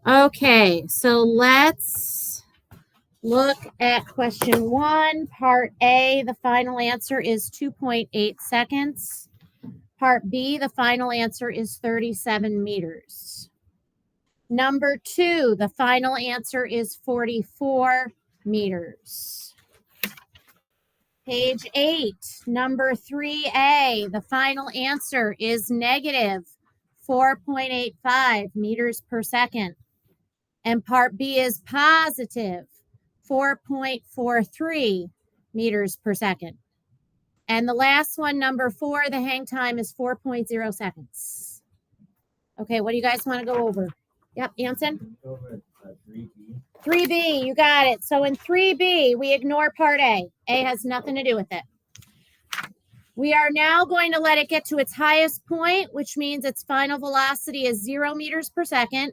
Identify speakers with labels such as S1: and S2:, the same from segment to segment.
S1: Okay, so let's look at question 1, part A. The final answer is 2.8 seconds. Part B, the final answer is 37 meters. Number 2, the final answer is 44 meters. Page 8, number 3A, the final answer is negative 4.85 meters per second. And part B is positive 4.43 meters per second. And the last one, number 4, the hang time is 4.0 seconds. Okay, what do you guys want to go over? Yep, Anson?
S2: 3B.
S1: 3B, you got it. So in 3B, we ignore part A. A has nothing to do with it. We are now going to let it get to its highest point, which means its final velocity is 0 meters per second.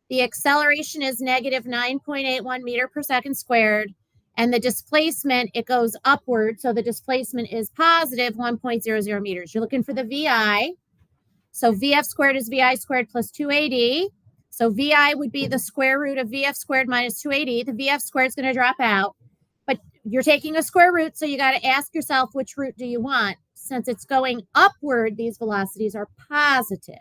S1: The acceleration is negative 9.81 meter per second squared. And the displacement, it goes upward. So the displacement is positive 1.00 meters. You're looking for the VI. So VF squared is VI squared plus 2AD. So VI would be the square root of VF squared minus 2AD. The VF squared is going to drop out. But you're taking a square root, so you got to ask yourself, which root do you want? Since it's going upward, these velocities are positive.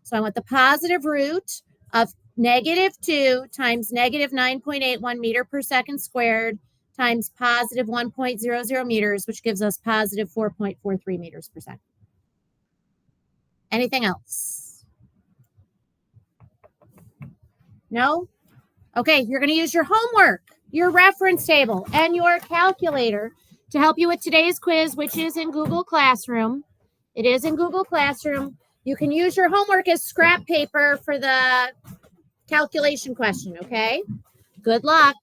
S1: So I want the positive root of negative 2 times negative 9.81 meter per second squared times positive 1.00 meters, which gives us positive 4.43 meters per second. Anything else? No? Okay, you're going to use your homework, your reference table, and your calculator to help you with today's quiz, which is in Google Classroom. It is in Google Classroom. You can use your homework as scrap paper for the calculation question, okay? Good luck.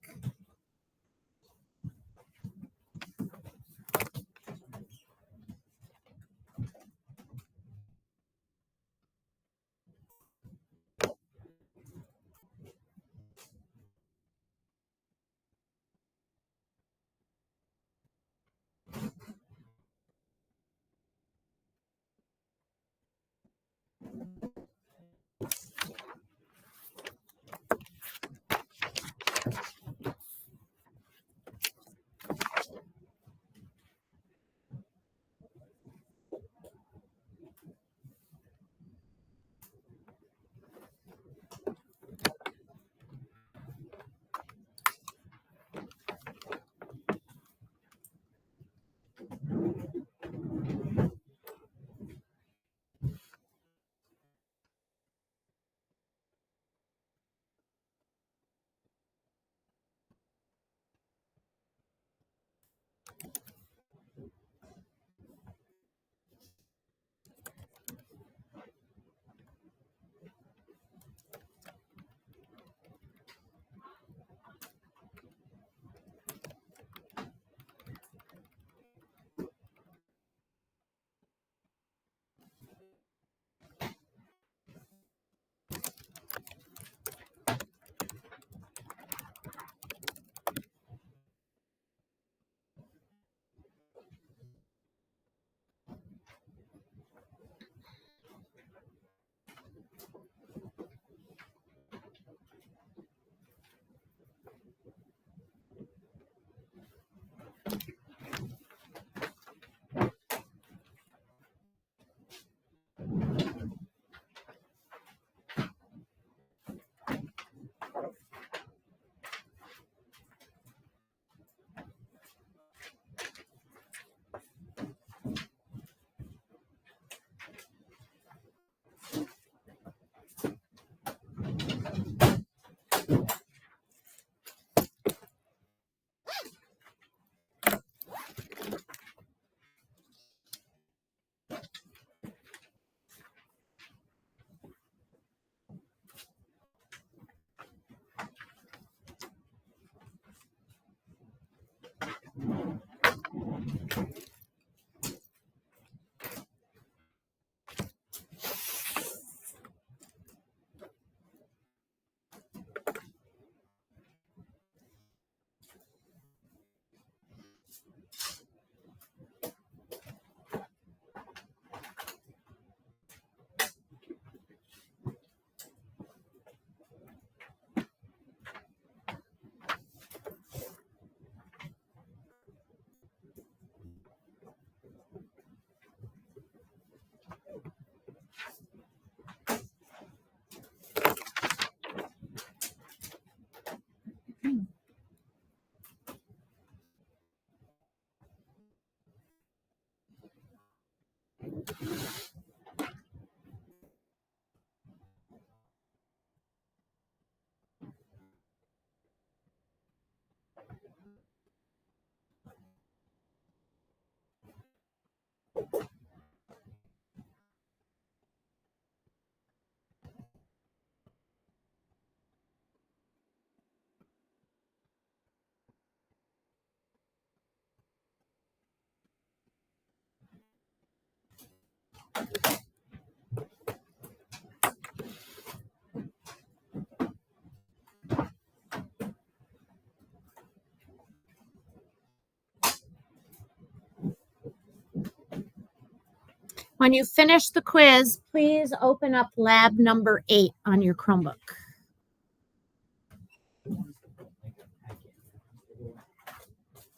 S1: When you finish the quiz, please open up lab number 8 on your Chromebook.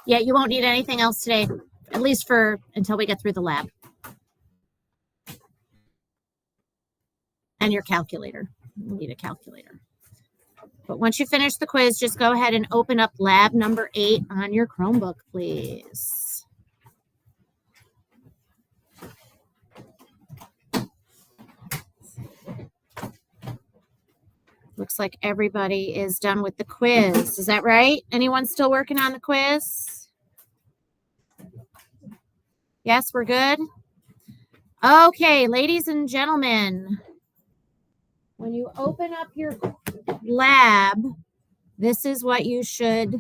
S1: Yeah, you won't need anything else today, at least for until we get through the lab. And your calculator. You need a calculator. But once you finish the quiz, just go ahead and open up lab number 8 on your Chromebook, please. Looks like everybody is done with the quiz. Is that right? Anyone still working on the quiz? Yes, we're good? Okay, ladies and gentlemen, when you open up your lab, this is what you should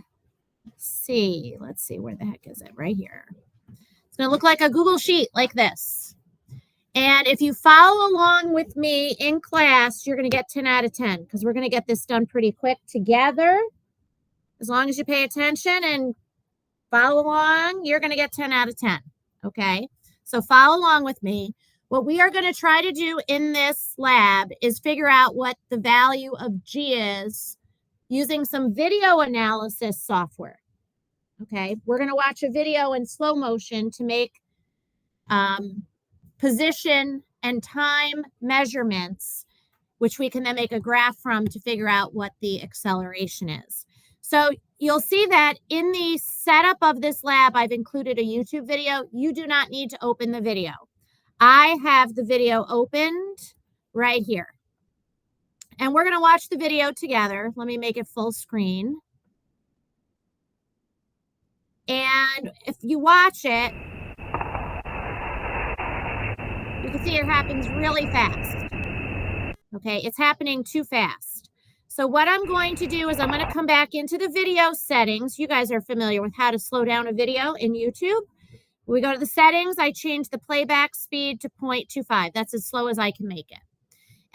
S1: see. Let's see, where the heck is it? Right here. It's going to look like a Google Sheet like this. And if you follow along with me in class, you're going to get 10 out of 10 because we're going to get this done pretty quick together. As long as you pay attention and follow along, you're going to get 10 out of 10. Okay? So follow along with me. What we are going to try to do in this lab is figure out what the value of G is using some video analysis software. Okay? We're going to watch a video in slow motion to make position and time measurements, which we can then make a graph from to figure out what the acceleration is. So you'll see that in the setup of this lab, I've included a YouTube video. You do not need to open the video. I have the video opened right here. And we're going to watch the video together. Let me make it full screen. And if you watch it, you can see it happens really fast. Okay, it's happening too fast. So what I'm going to do is I'm going to come back into the video settings. You guys are familiar with how to slow down a video in YouTube. We go to the settings. I change the playback speed to 0.25. That's as slow as I can make it.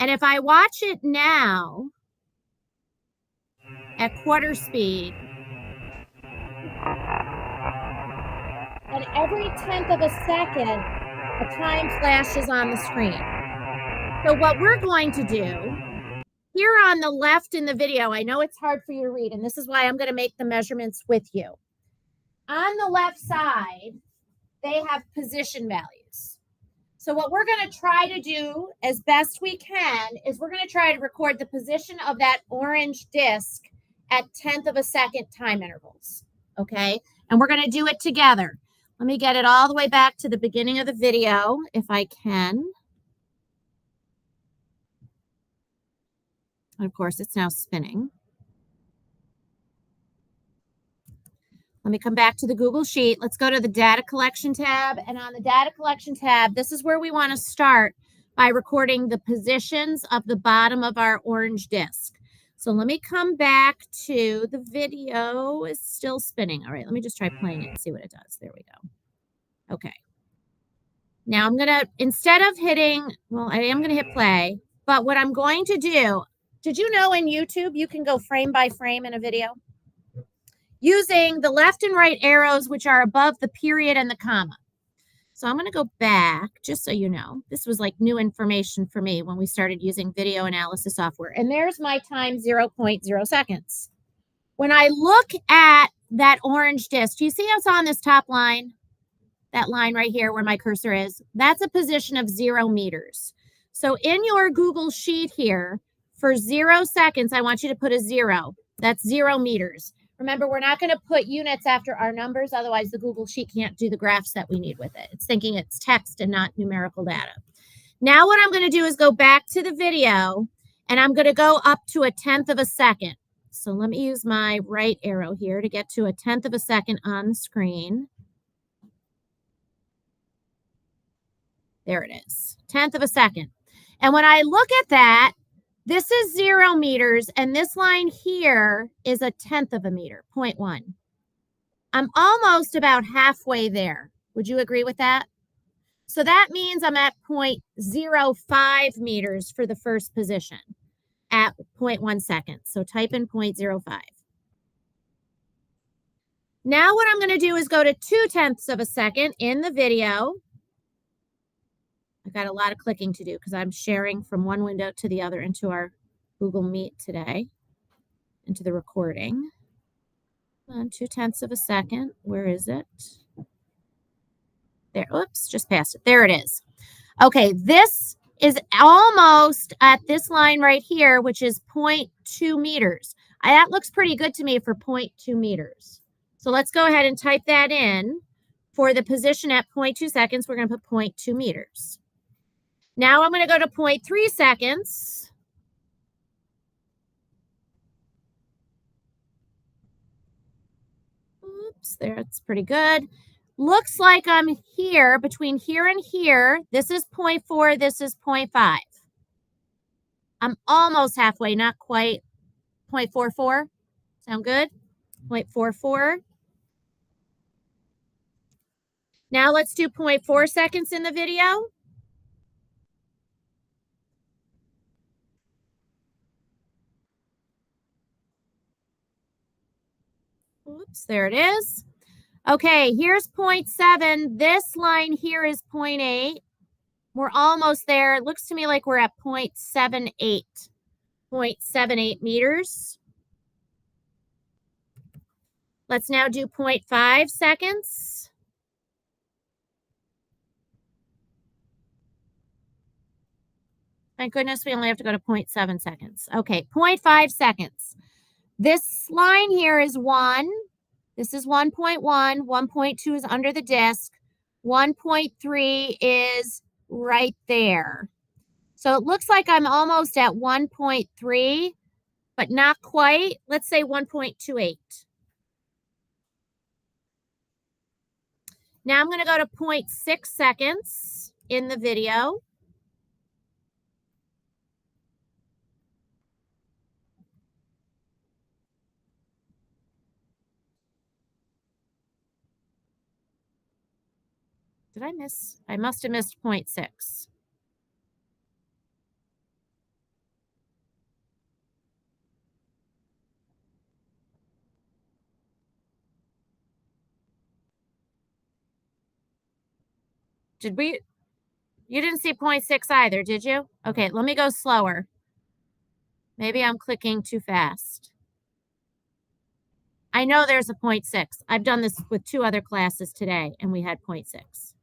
S1: And if I watch it now at quarter speed, and every 1/10 of a second, a time flashes on the screen. So what we're going to do here on the left in the video, I know it's hard for you to read, and this is why I'm going to make the measurements with you. On the left side, they have position values. So what we're going to try to do as best we can is we're going to try to record the position of that orange disc at 1/10 of a second time intervals. Okay? And we're going to do it together. Let me get it all the way back to the beginning of the video if I can. And of course, it's now spinning. Let me come back to the Google Sheet. Let's go to the data collection tab. And on the data collection tab, this is where we want to start by recording the positions of the bottom of our orange disc. So let me come back to the video. It's still spinning. All right, let me just try playing it and see what it does. There we go. Okay. Now I'm going to, instead of hitting, well, I am going to hit play. But what I'm going to do, did you know in YouTube you can go frame by frame in a video? Using the left and right arrows, which are above the period and the comma. So I'm going to go back, just so you know. This was like new information for me when we started using video analysis software. And there's my time, 0.0 seconds. When I look at that orange disc, do you see it's on this top line? That line right here where my cursor is? That's a position of 0 meters. So in your Google Sheet here, for 0 seconds, I want you to put a 0. That's 0 meters. Remember, we're not going to put units after our numbers. Otherwise, the Google Sheet can't do the graphs that we need with it. It's thinking it's text and not numerical data. Now what I'm going to do is go back to the video, and I'm going to go up to a 1/10 of a second. So let me use my right arrow here to get to a 1/10 of a second on the screen. There it is, 1/10 of a second. And when I look at that, this is 0 meters, and this line here is a 1/10 of a meter, 0.1. I'm almost about halfway there. Would you agree with that? So that means I'm at 0.05 meters for the first position at 0.1 seconds. So type in 0.05. Now what I'm going to do is go to 2/10 of a second in the video. I've got a lot of clicking to do because I'm sharing from one window to the other into our Google Meet today, into the recording. 0.2 of a second. Where is it? There. Oops, just passed it. There it is. Okay, this is almost at this line right here, which is 0.2 meters. That looks pretty good to me for 0.2 meters. So let's go ahead and type that in. For the position at 0.2 seconds, we're going to put 0.2 meters. Now I'm going to go to 0.3 seconds. Oops, there, it's pretty good. Looks like I'm here, between here and here. This is 0.4, this is 0.5. I'm almost halfway, not quite. 0.44, sound good? 0.44. Now let's do 0.4 seconds in the video. Oops, there it is. Okay, here's 0.7. This line here is 0.8. We're almost there. It looks to me like we're at 0.78. 0.78 meters. Let's now do 0.5 seconds. Thank goodness we only have to go to 0.7 seconds. Okay, 0.5 seconds. This line here is 1. This is 1.1. 1.2 is under the disc. 1.3 is right there. So it looks like I'm almost at 1.3, but not quite. Let's say 1.28. Now I'm going to go to 0.6 seconds in the video. Did I miss? I must have missed 0.6. Did we? You didn't see 0.6 either, did you? Okay, let me go slower. Maybe I'm clicking too fast. I know there's a 0.6. I've done this with 2 other classes today, and we had 0.6.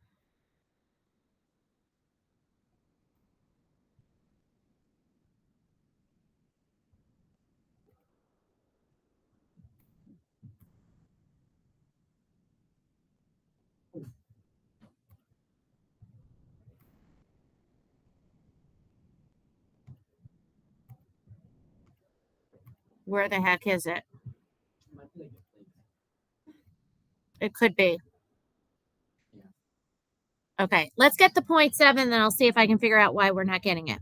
S1: Where the heck is it? It could be. Okay, let's get the 0.7, then I'll see if I can figure out why we're not getting it.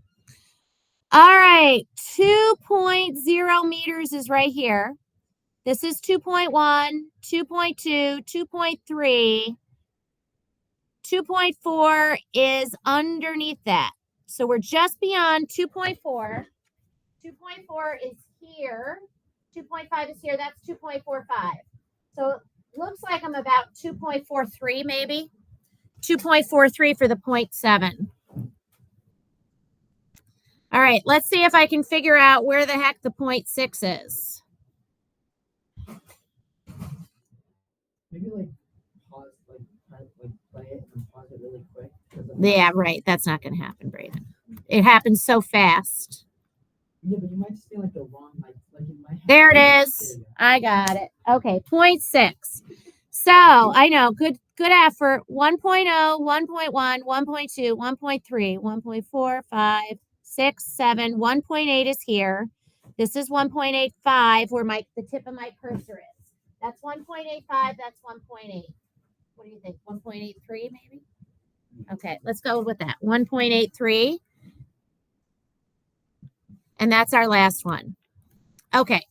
S1: All right, 2.0 meters is right here. This is 2.1, 2.2, 2.3. 2.4 is underneath that. So we're just beyond 2.4. 2.4 is here. 2.5 is here. That's 2.45. So it looks like I'm about 2.43 maybe. 2.43 for the 0.7. All right, let's see if I can figure out where the heck the 0.6 is.
S2: Maybe like pause, play it and pause it really quick.
S1: Yeah, right. That's not going to happen, Braden. It happens so fast.
S2: Yeah, but you might just feel like the wrong, you might have.
S1: There it is. I got it. Okay, 0.6. So I know, good effort. 1.0, 1.1, 1.2, 1.3, 1.4, 5, 6, 7, 1.8 is here. This is 1.85 where the tip of my cursor is. That's 1.85, that's 1.8. What do you think? 1.83 maybe? Okay, let's go with that. 1.83. And that's our last one. Okay.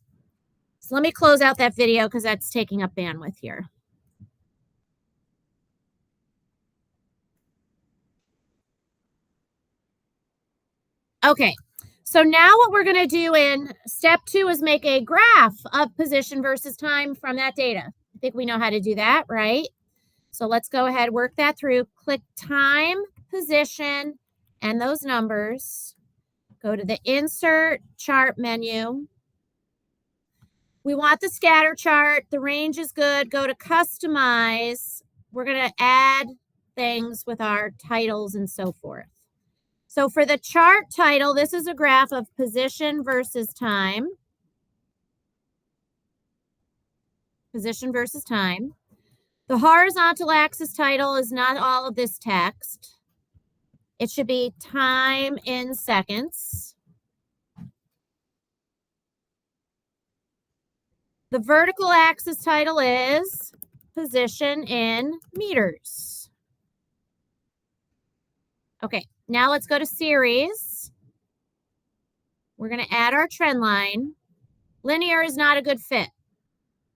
S1: So let me close out that video because that's taking up bandwidth here. Okay, so now what we're going to do in step 2 is make a graph of position versus time from that data. I think we know how to do that, right? So let's go ahead, work that through. Click time, position and those numbers. Go to the Insert Chart menu. We want the scatter chart. The range is good. Go to Customize. We're going to add things with our titles and so forth. So for the chart title, this is a graph of position versus time. Position versus time. The horizontal axis title is not all of this text. It should be time in seconds. The vertical axis title is position in meters. Okay, now let's go to series. We're going to add our trend line. Linear is not a good fit.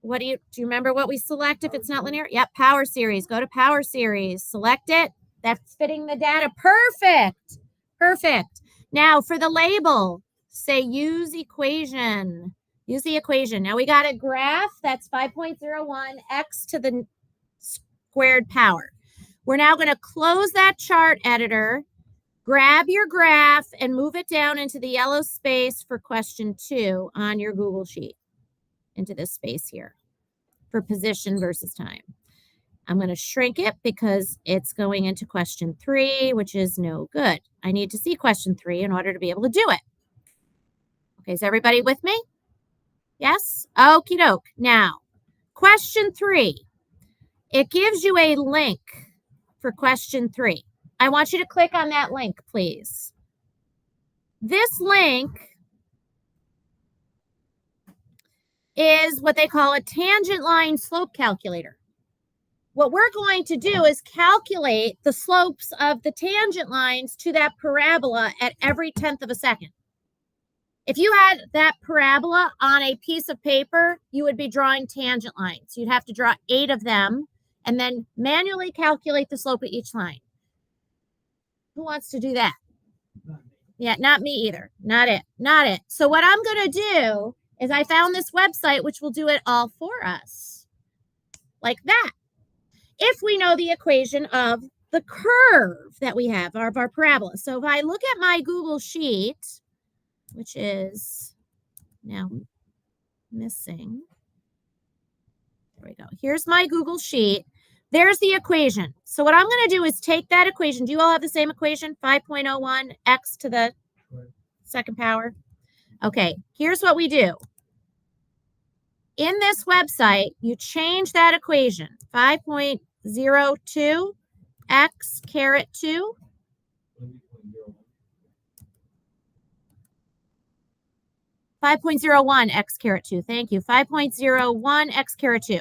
S1: Do you remember what we select if it's not linear? Yep, power series. Go to power series. Select it. That's fitting the data. Perfect. Perfect. Now for the label, say use equation. Use the equation. Now we got a graph that's 5.01 x to the squared power. We're now going to close that chart editor, grab your graph, and move it down into the yellow space for question 2 on your Google Sheet, into this space here for position versus time. I'm going to shrink it because it's going into question 3, which is no good. I need to see question 3 in order to be able to do it. Okay, is everybody with me? Yes? Okie doke. Now, question 3. It gives you a link for question 3. I want you to click on that link, please. This link is what they call a tangent line slope calculator. What we're going to do is calculate the slopes of the tangent lines to that parabola at every 1/10 of a second. If you had that parabola on a piece of paper, you would be drawing tangent lines. You'd have to draw 8 of them and then manually calculate the slope of each line. Who wants to do that? Yeah, not me either. Not it. Not it. So what I'm going to do is I found this website which will do it all for us. Like that. If we know the equation of the curve that we have, of our parabola. So if I look at my Google Sheet, which is now missing. There we go. Here's my Google Sheet. There's the equation. So what I'm going to do is take that equation. Do you all have the same equation? 5.01 x to the second power. Okay, here's what we do. In this website, you change that equation. 5.02 x caret 2. 5.01 x caret 2. Thank you. 5.01 x caret 2.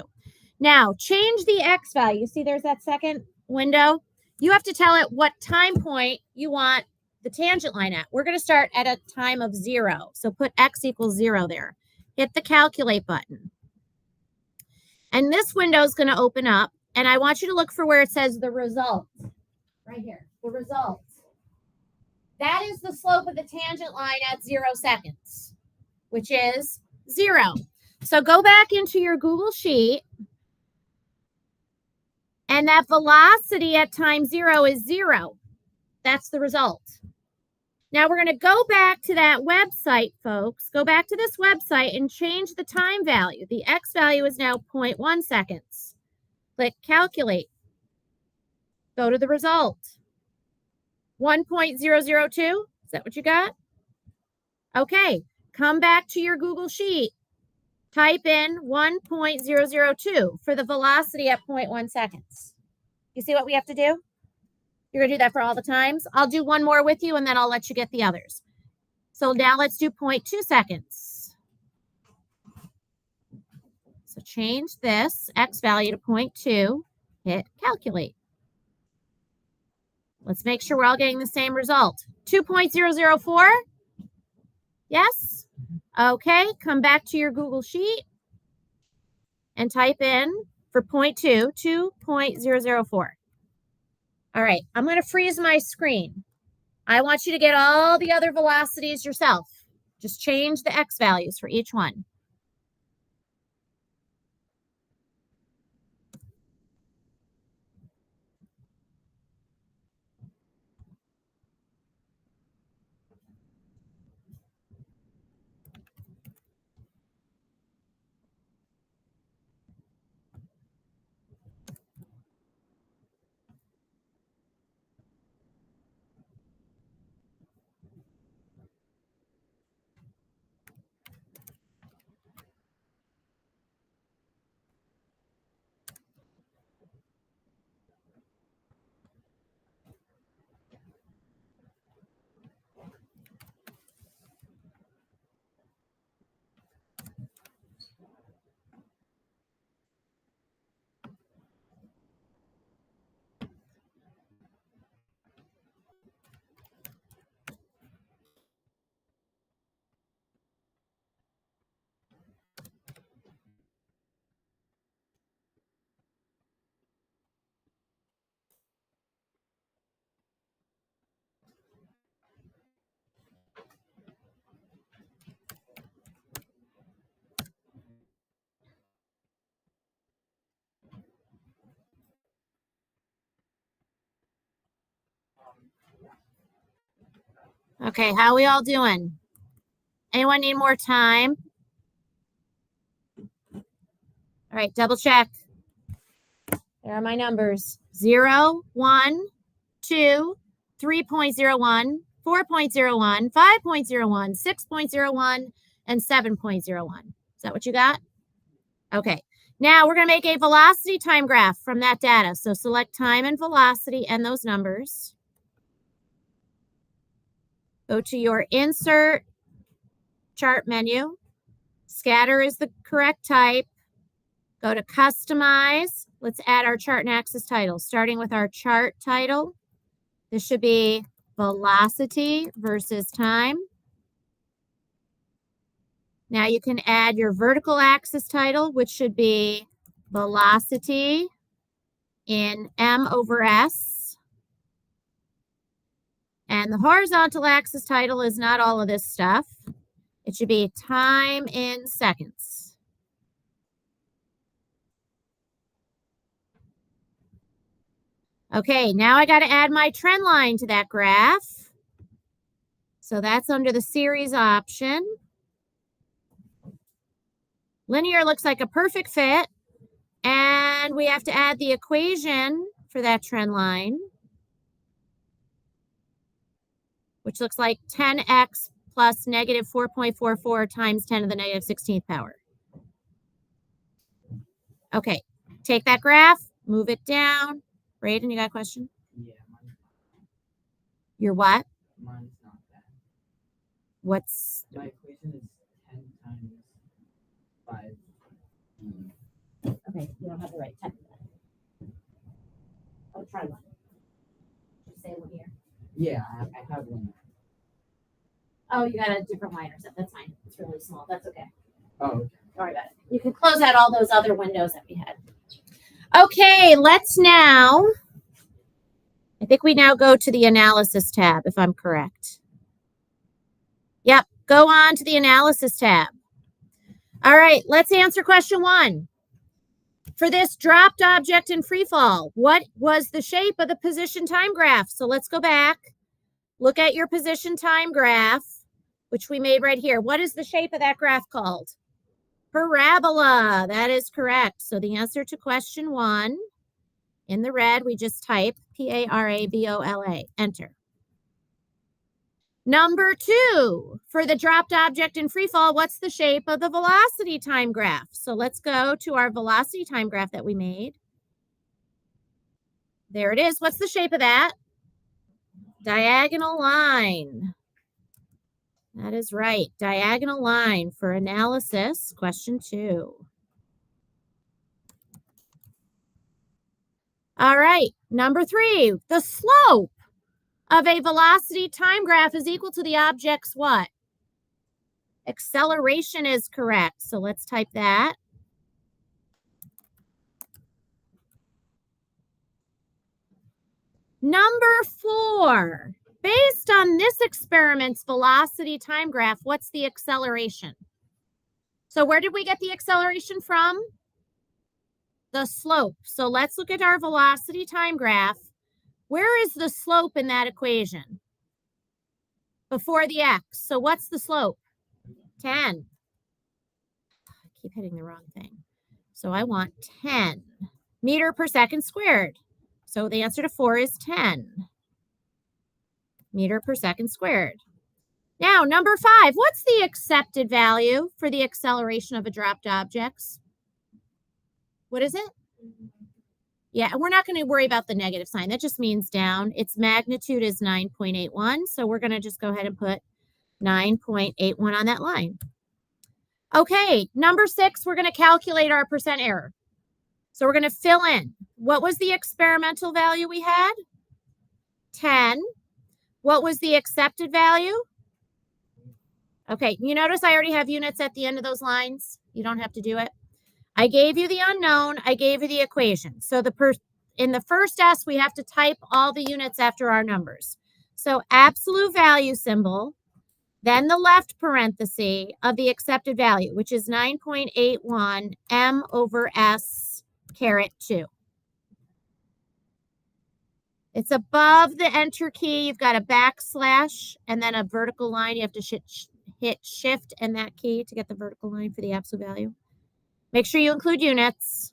S1: Now, change the x value. See, there's that second window. You have to tell it what time point you want the tangent line at. We're going to start at a time of 0. So put x equals 0 there. Hit the calculate button. And this window is going to open up. And I want you to look for where it says the result. Right here. The result. That is the slope of the tangent line at 0 seconds, which is 0. So go back into your Google Sheet. And that velocity at time 0 is 0. That's the result. Now we're going to go back to that website, folks. Go back to this website and change the time value. The x value is now 0.1 seconds. Click calculate. Go to the result. 1.002. Is that what you got? Okay. Come back to your Google Sheet. Type in 1.002 for the velocity at 0.1 seconds. You see what we have to do? You're going to do that for all the times. I'll do one more with you, and then I'll let you get the others. So now let's do 0.2 seconds. So change this x value to 0.2. Hit calculate. Let's make sure we're all getting the same result. 2.004? Yes? Okay, come back to your Google Sheet and type in for 0.2, 2.004. All right, I'm going to freeze my screen. I want you to get all the other velocities yourself. Just change the x values for each one. Okay, how we all doing? Anyone need more time? All right, double check. There are my numbers. 0, 1, 2, 3.01, 4.01, 5.01, 6.01, and 7.01. Is that what you got? Okay. Now we're going to make a velocity time graph from that data. So select time and velocity and those numbers. Go to your insert chart menu. Scatter is the correct type. Go to customize. Let's add our chart and axis title, starting with our chart title. This should be velocity versus time. Now you can add your vertical axis title, which should be velocity in m/s. And the horizontal axis title is not all of this stuff. It should be time in seconds. Okay, now I got to add my trend line to that graph. So that's under the series option. Linear looks like a perfect fit. And we have to add the equation for that trend line, which looks like 10x plus negative 4.44 times 10 to the negative 16th power. Okay, take that graph, move it down. Braden, you got a question?
S2: Yeah, mine's
S1: Your what?
S2: not that.
S1: What's
S2: My equation is 10 times 5.
S1: okay? You don't have the right type. Oh, try one. Just say one here.
S2: Yeah, I have one.
S1: Oh, you got a different line or something. That's fine. It's really small. That's okay.
S2: Oh, okay.
S1: Don't worry about it. You can close out all those other windows that we had. Okay, let's now, I think we now go to the analysis tab, if I'm correct. Yep, go on to the analysis tab. All right, let's answer question 1. For this dropped object in free fall, what was the shape of the position time graph? So let's go back. Look at your position time graph, which we made right here. What is the shape of that graph called? Parabola. That is correct. So the answer to question 1, in the red, we just type Parabola. Enter. Number 2, for the dropped object in free fall, what's the shape of the velocity time graph? So let's go to our velocity time graph that we made. There it is. What's the shape of that? Diagonal line. That is right. Diagonal line for analysis, question 2. All right, number 3, the slope of a velocity time graph is equal to the object's what? Acceleration is correct. So let's type that. Number 4, based on this experiment's velocity time graph, what's the acceleration? So where did we get the acceleration from? The slope. So let's look at our velocity time graph. Where is the slope in that equation? Before the x. So what's the slope? 10. I keep hitting the wrong thing. So I want 10 meter per second squared. So the answer to 4 is 10 meter per second squared. Now, number 5, what's the accepted value for the acceleration of a dropped object? What is it? Yeah, we're not going to worry about the negative sign. That just means down. Its magnitude is 9.81. So we're going to just go ahead and put 9.81 on that line. Okay, number 6, we're going to calculate our percent error. So we're going to fill in. What was the experimental value we had? 10. What was the accepted value? Okay, you notice I already have units at the end of those lines. You don't have to do it. I gave you the unknown. I gave you the equation. So in the first S, we have to type all the units after our numbers. So absolute value symbol, then the left parenthesis of the accepted value, which is 9.81 m/s caret 2. It's above the enter key. You've got a backslash and then a vertical line. You have to hit shift and that key to get the vertical line for the absolute value. Make sure you include units.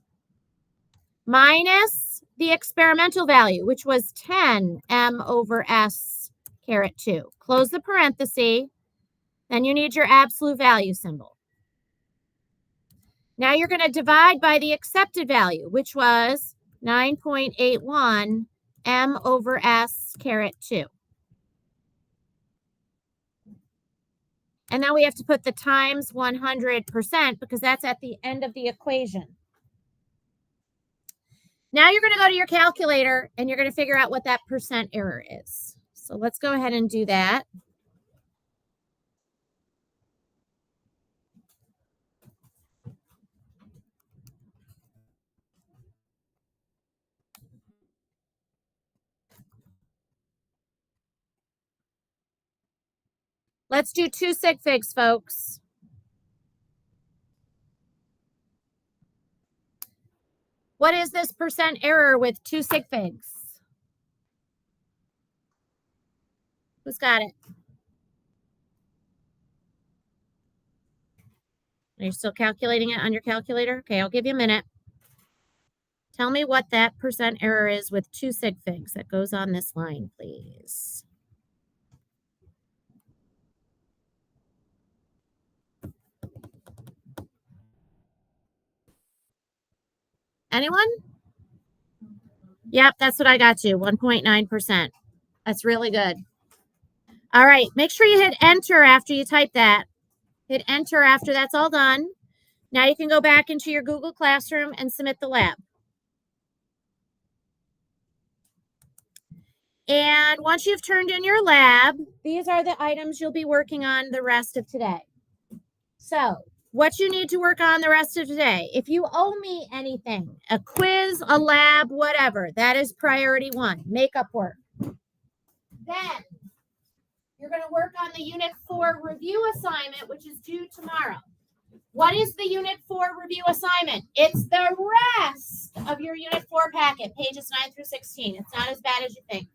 S1: Minus the experimental value, which was 10 m over s caret 2. Close the parenthesis. Then you need your absolute value symbol. Now you're going to divide by the accepted value, which was 9.81 m over s caret 2. And now we have to put the times 100% because that's at the end of the equation. Now you're going to go to your calculator and you're going to figure out what that percent error is. So let's go ahead and do that. Let's do 2 sig figs, folks. What is this percent error with 2 sig figs? Who's got it? Are you still calculating it on your calculator? Okay, I'll give you a minute. Tell me what that percent error is with 2 sig figs that goes on this line, please. Anyone? Yep, that's what I got you, 1.9%. That's really good. All right, make sure you hit enter after you type that. Hit enter after that's all done. Now you can go back into your Google Classroom and submit the lab. And once you've turned in your lab, these are the items you'll be working on the rest of today. So what you need to work on the rest of today, if you owe me anything, a quiz, a lab, whatever, that is priority 1, makeup work. Then you're going to work on the Unit 4 review assignment, which is due tomorrow. What is the Unit 4 review assignment? It's the rest of your Unit 4 packet, pages 9 through 16. It's not as bad as you think.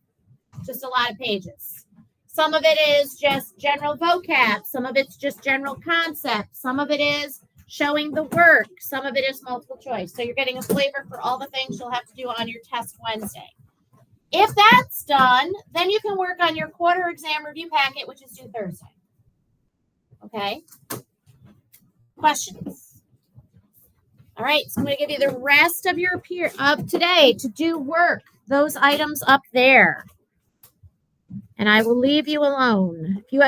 S1: Just a lot of pages. Some of it is just general vocab. Some of it's just general concepts. Some of it is showing the work. Some of it is multiple choice. So you're getting a flavor for all the things you'll have to do on your test Wednesday. If that's done, then you can work on your quarter exam review packet, which is due Thursday. Okay? Questions? All right, so I'm going to give you the rest of your today to do work. Those items up there. And I will leave you alone. If you have